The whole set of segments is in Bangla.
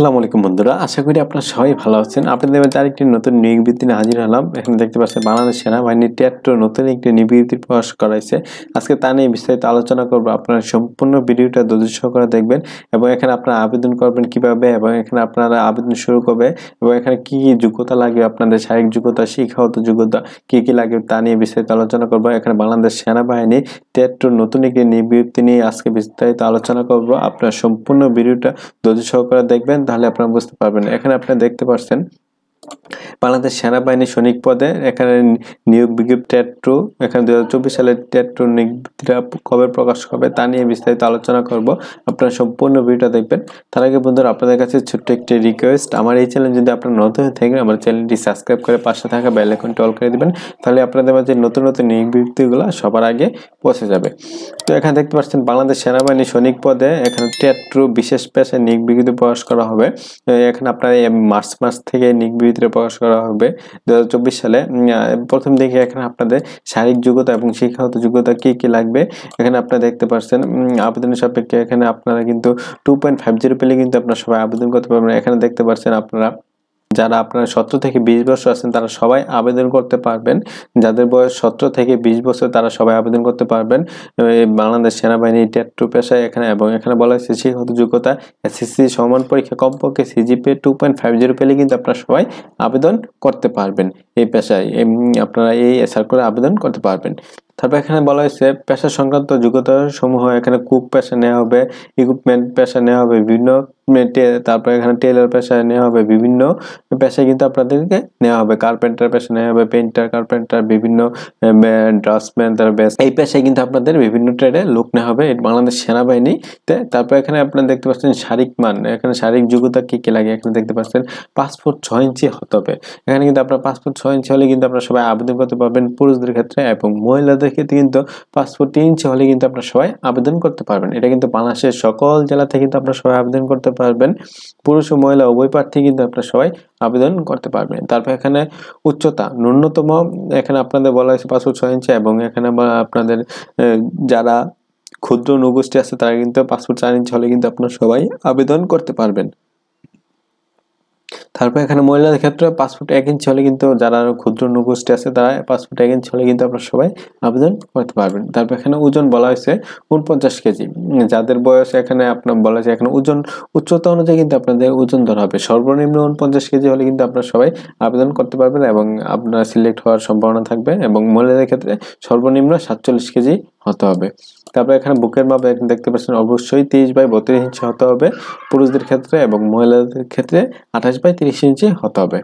আসসালামু আলাইকুম বন্ধুরা, আশা করি আপনারা সবাই ভালো আছেন। আপনাদের মাঝে আরেকটি নতুন নিয়োগ বিজ্ঞপ্তি নিয়ে হাজির হলাম। এখানে দেখতে পাচ্ছেন বাংলাদেশ সেনাবাহিনীর টেট2 নতুন একটি নিয়োগ বিজ্ঞপ্তি প্রকাশ করাইছে। আজকে তা নিয়ে বিস্তারিত আলোচনা করব। আপনারা সম্পূর্ণ ভিডিওটা ধৈর্য সহকারে দেখবেন এবং এখানে আপনারা আবেদন করবেন কিভাবে এবং এখানে আপনারা আবেদন শুরু করবে এবং এখানে কি কি যোগ্যতা লাগবে, আপনাদের শারীরিক যোগ্যতা, শিক্ষাগত যোগ্যতা কি লাগবে তা নিয়ে বিস্তারিত আলোচনা করব। এখানে বাংলাদেশ সেনাবাহিনী টেট2 নতুন একটি নিয়োগ বিজ্ঞপ্তি নিয়ে আজকে বিস্তারিত আলোচনা করব। আপনারা সম্পূর্ণ ভিডিওটা ধৈর্য সহকারে দেখবেন, তাহলে আপনারা বুঝতে পারবেন। এখানে আপনারা দেখতে পাচ্ছেন বাংলাদেশ সেনাবাহিনী সৈনিক পদে এখানে নিয়োগ বিজ্ঞপ্তি টেট2, এখানে 2024 সালের টেট2 নিয়োগটা কবে প্রকাশ হবে তা নিয়ে বিস্তারিত আলোচনা করব। আপনারা সম্পূর্ণ ভিডিওটা দেখবেন। তার আগে বন্ধুরা, আপনাদের কাছে ছোট্ট একটি রিকোয়েস্ট, আমার এই চ্যানেল যদি আপনারা নতুন হয়ে থাকেন, আমার চ্যানেলটি সাবস্ক্রাইব করে পাশে থাকা বেল আইকনটি অল করে দিবেন, তাহলে আপনাদের মাঝে নতুন নতুন নিয়োগ বিজ্ঞপ্তিগুলো সবার আগে পৌঁছে যাবে। তো এখানে দেখতে পাচ্ছেন বাংলাদেশ সেনাবাহিনী সৈনিক পদে এখানে টেট2 বিশেষ পেশায় নিয়োগ বিজ্ঞপ্তি প্রকাশ করা হবে। এখানে আপনার মার্চ মাস থেকে নিয়োগ বিজ্ঞপ্তি প্রকাশ করা হবে 2024 সালে। প্রথম দিকে এখানে আপনাদের শারীরিক যোগ্যতা এবং শিক্ষাগত যোগ্যতা কি লাগবে এখানে আপনারা দেখতে পাচ্ছেন। আবেদনের সাপেক্ষে এখানে আপনারা কিন্তু 2.50 পেলে কিন্তু আপনারা সবাই আবেদন করতে পারবেন। এখানে দেখতে পাচ্ছেন আপনারা যারা আপনারা 17 থেকে 20 বছর আছেন তারা সবাই আবেদন করতে পারবেন। যাদের বয়স 17 থেকে 20 বছর তারা সবাই আবেদন করতে পারবেন বাংলাদেশ সেনাবাহিনী টেট2 পেশায়। এখানে এবং এখানে বলা হয়েছে শিক্ষাগত যোগ্যতা এসএসসি সমান পরীক্ষা কমপক্ষে সিজিপিএ 2.50 পেলে কিন্তু আপনারা সবাই আবেদন করতে পারবেন এই পেশায়। আপনারা এই সার্কুলারে আবেদন করতে পারবেন। তারপর এখানে বলা হয়েছে পেশা সংক্রান্ত যোগ্যতা সমূহ, এখানে কুক পেশা নেওয়া হবে, ইকুইপমেন্ট পেশা নেওয়া হবে বিভিন্ন, তারপর এখানে টেলার পেশা নেওয়া হবে, বিভিন্ন পেশায় কিন্তু আপনাদেরকে নেওয়া হবে। কার্পেন্টার পেশা নেওয়া হবে, পেইন্টার, কার্পেন্টার, বিভিন্ন ড্রাফটসম্যান, এই পেশায় কিন্তু আপনাদের বিভিন্ন ট্রেডে লোক নেওয়া হবে বাংলাদেশ সেনাবাহিনীতে। তারপর এখানে আপনারা দেখতে পাচ্ছেন শারীরিক মান, এখানে শারীরিক যোগ্যতা কি লাগবে এখানে দেখতে পাচ্ছেন। পাসপোর্ট 6 ইঞ্চি হতে হবে। এখানে কিন্তু আপনার পাসপোর্ট 6 ইঞ্চি হলে কিন্তু আপনারা সবাই আবেদন করতে পারবেন পুরুষদের ক্ষেত্রে, এবং মহিলাদের ক্ষেত্রে কিন্তু পাসপোর্ট 3 ইঞ্চি হলে কিন্তু আপনারা সবাই আবেদন করতে পারবেন। এটা কিন্তু বাংলাদেশের সকল জেলা থেকে কিন্তু আপনারা সবাই আবেদন করতে পারবেন। পুরুষ ও মহিলা উভয় প্রার্থী কিন্তু আপনারা সবাই আবেদন করতে পারবেন। তারপর এখানে উচ্চতা ন্যূনতম এখানে আপনাদের বলা হয়েছে পাসপোর্ট 6 ইঞ্চি, এবং এখানে আপনাদের যারা ক্ষুদ্র নৌগোষ্ঠী আছে তারা কিন্তু পাসপোর্ট 4 ইঞ্চি হলে কিন্তু আপনারা সবাই আবেদন করতে পারবেন। তারপর এখানে মহিলাদের ক্ষেত্রে পাসপোর্ট 1 ইঞ্চি হলে কিন্তু যারা ক্ষুদ্র নৌগোষ্ঠী আছে তারা পাসপোর্ট 1 ইঞ্চি হলে কিন্তু আপনারা সবাই আবেদন করতে পারবেন। তারপর এখানে ওজন বলা হয়েছে 49 কেজি। যাদের বয়স এখানে আপনার বলা হয়েছে এখানে ওজন উচ্চতা অনুযায়ী কিন্তু আপনাদের ওজন ধরা হবে। সর্বনিম্ন 49 কেজি হলে কিন্তু আপনারা সবাই আবেদন করতে পারবেন এবং আপনারা সিলেক্ট হওয়ার সম্ভাবনা থাকবে। এবং মহিলাদের ক্ষেত্রে সর্বনিম্ন 47 কেজি হতে হবে। তারপর এখানে বুকের মাপ এখানে দেখতে পাচ্ছেন অবশ্যই 30/32 ইঞ্চি হতে হবে পুরুষদের ক্ষেত্রে, এবং মহিলাদের ক্ষেত্রে 28/30 ইঞ্চি হতে হবে।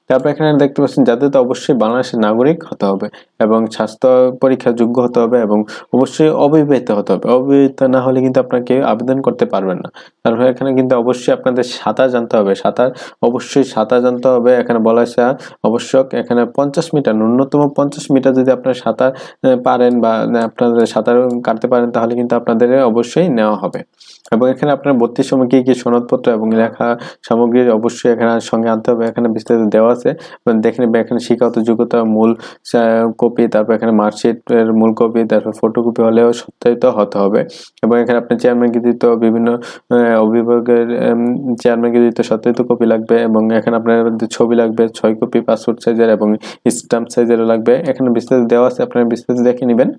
তারপর এখানে দেখতে পাচ্ছেন যাদের তো অবশ্যই বাংলাদেশের নাগরিক হতে হবে এবং স্বাস্থ্য পরীক্ষা যোগ্য হতে হবে এবং অবশ্যই অবিবাহিত হতে হবে। অবিবাহিত না হলে কিন্তু আপনাকে আবেদন করতে পারবেন না। তারপর এখানে কিন্তু অবশ্যই আপনাদের সাঁতার জানতে হবে, অবশ্যই সাঁতার জানতে হবে। এখানে বলা হয়েছে অবশ্যক এখানে 50 মিটার, ন্যূনতম 50 মিটার যদি আপনারা সাঁতার পারেন বা আপনাদের সাঁতার কাটতে পারেন তাহলে কিন্তু আপনাদের অবশ্যই নেওয়া হবে। এবং এখানে আপনার ভর্তির সময় কি সনদপত্র এবং লেখা সামগ্রী অবশ্যই এখানে সঙ্গে আনতে হবে। এখানে বিস্তারিত দেওয়া আছে, দেখে নেবে। এখানে শিক্ষাগত যোগ্যতা মূল কপি, তারপর এখানে মার্কশিটের মূল কপি, তারপর ফটোকপি হলেও সত্যায়িত হতে হবে। এবং এখানে আপনার চেয়ারম্যানকে দিতে বিভিন্ন অভিভাবকের চেয়ারম্যানকে দিতে সত্যায়িত কপি লাগবে, এবং এখানে আপনার ছবি লাগবে 6 কপি পাসপোর্ট সাইজের এবং স্ট্যাম্প সাইজেরও লাগবে। এখানে বিস্তারিত দেওয়া আছে, আপনারা বিস্তারিত দেখে নেবেন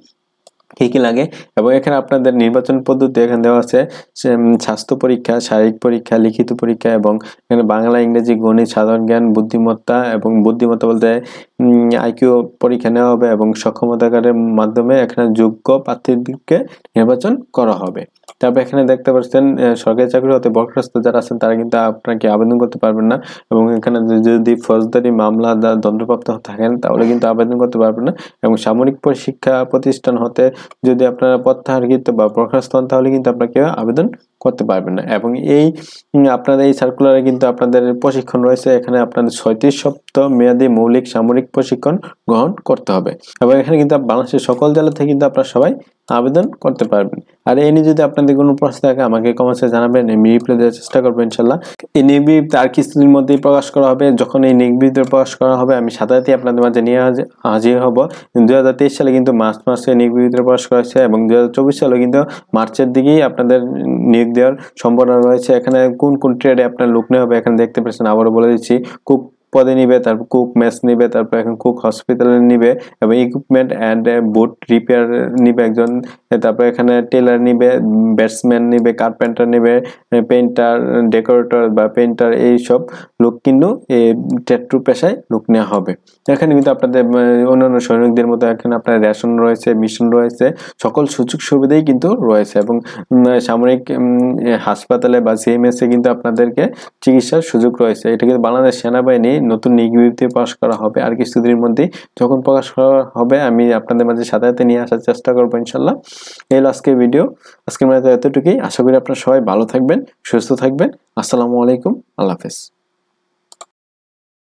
কি লাগে। এবং এখানে আপনাদের নির্বাচন পদ্ধতি এখানে দেওয়া আছে স্বাস্থ্য পরীক্ষা, শারীরিক পরীক্ষা, লিখিত পরীক্ষা, এবং এখানে বাংলা, ইংরেজি, গণিত, সাধারণ জ্ঞান, বুদ্ধিমত্তা, এবং বুদ্ধিমত্তা বলতে আইকিউ পরীক্ষা নেওয়া হবে, এবং সক্ষমতাকারের মাধ্যমে এখানে যোগ্য প্রার্থীদেরকে নির্বাচন করা হবে। তারপর এখানে দেখতে পাচ্ছেন সরকারি চাকরি হতে বরখাস্ত যারা আছেন তারা কিন্তু আপনাকে আবেদন করতে পারবেন না। এবং এখানে যদি ফৌজদারি মামলা দণ্ডপ্রাপ্ত থাকেন তাহলে কিন্তু আবেদন করতে পারবেন না। এবং সামরিক শিক্ষা প্রতিষ্ঠান হতে যদি আপনারা প্রত্যাহারকৃত বা বরখাস্ত হন তাহলে কিন্তু আপনাকে আবেদন করতে পারবেন না। এবং এই আপনাদের এই সার্কুলারে কিন্তু আপনাদের প্রশিক্ষণ রয়েছে। এখানে আপনাদের 36 সপ্তাহ মেয়াদী মৌলিক সামরিক প্রশিক্ষণ গ্রহণ করতে হবে। এবং এখানে কিন্তু বাংলাদেশের সকল জেলা থেকে কিন্তু আপনারা সবাই আবেদন করতে পারবেন। আর এই নিয়ে যদি আপনাদের কোনো প্রশ্ন থাকে আমাকে কমেন্টসে জানাবেন, আমি রিপ্লাই দেওয়ার চেষ্টা করবো ইনশাল্লাহ। এই নিয়োগ বিজ্ঞপ্তি আর কিছুদিন মধ্যেই প্রকাশ করা হবে। যখন এই নিয়োগ বিজ্ঞপ্তি প্রকাশ করা হবে আমি সাথে সাথে আপনাদের মাঝে নিয়ে হাজির হব। 2023 সালে কিন্তু মার্চ মাসে নিয়োগ বিজ্ঞপ্তি প্রকাশ করা হয়েছে, এবং 2024 সালে কিন্তু মার্চের দিকেই আপনাদের নিয়োগ দেওয়ার সম্ভাবনা রয়েছে। এখানে কোন কোন ট্রেডে আপনার লোক নেওয়া হবে এখানে দেখতে পাচ্ছেন। আবারও বলে দিচ্ছি, কুক পদে নিবে, তারপর কুক মেস নিবে, তারপর এখন কুক হসপিটালে নিবে এবং ইকুইপমেন্ট অ্যান্ড বোট রিপেয়ার নিবে একজন, তারপর এখানে টেলার নিবে, ব্যাটসম্যান নিবে, কার্পেন্টার নিবে, পেইন্টার, ডেকোরেটর বা পেইন্টার, এইসব লোক কিন্তু এই ট্যাটু পেশায় লোক নেওয়া হবে। এখানে কিন্তু আপনাদের অন্যান্য সৈনিকদের মতো এখানে আপনার রেশন রয়েছে, মিশন রয়েছে, সকল সুযোগ সুবিধাই কিন্তু রয়েছে এবং সামরিক হাসপাতালে বা সিএমএসে কিন্তু আপনাদেরকে চিকিৎসার সুযোগ রয়েছে। এটা কিন্তু বাংলাদেশ সেনাবাহিনী নতুন বিজ্ঞপ্তি প্রকাশ করা হবে আর কিছুদিনের মধ্যেই। যখন প্রকাশ করা হবে আমি আপনাদের মাঝে সাথে সাথে নিয়ে আসার চেষ্টা করবো ইনশাল্লাহ। এই হলো আজকের ভিডিও। আজকের মধ্যে এতটুকুই। আশা করি আপনারা সবাই ভালো থাকবেন, সুস্থ থাকবেন। আসসালামু আলাইকুম, আল্লাহ হাফেজ।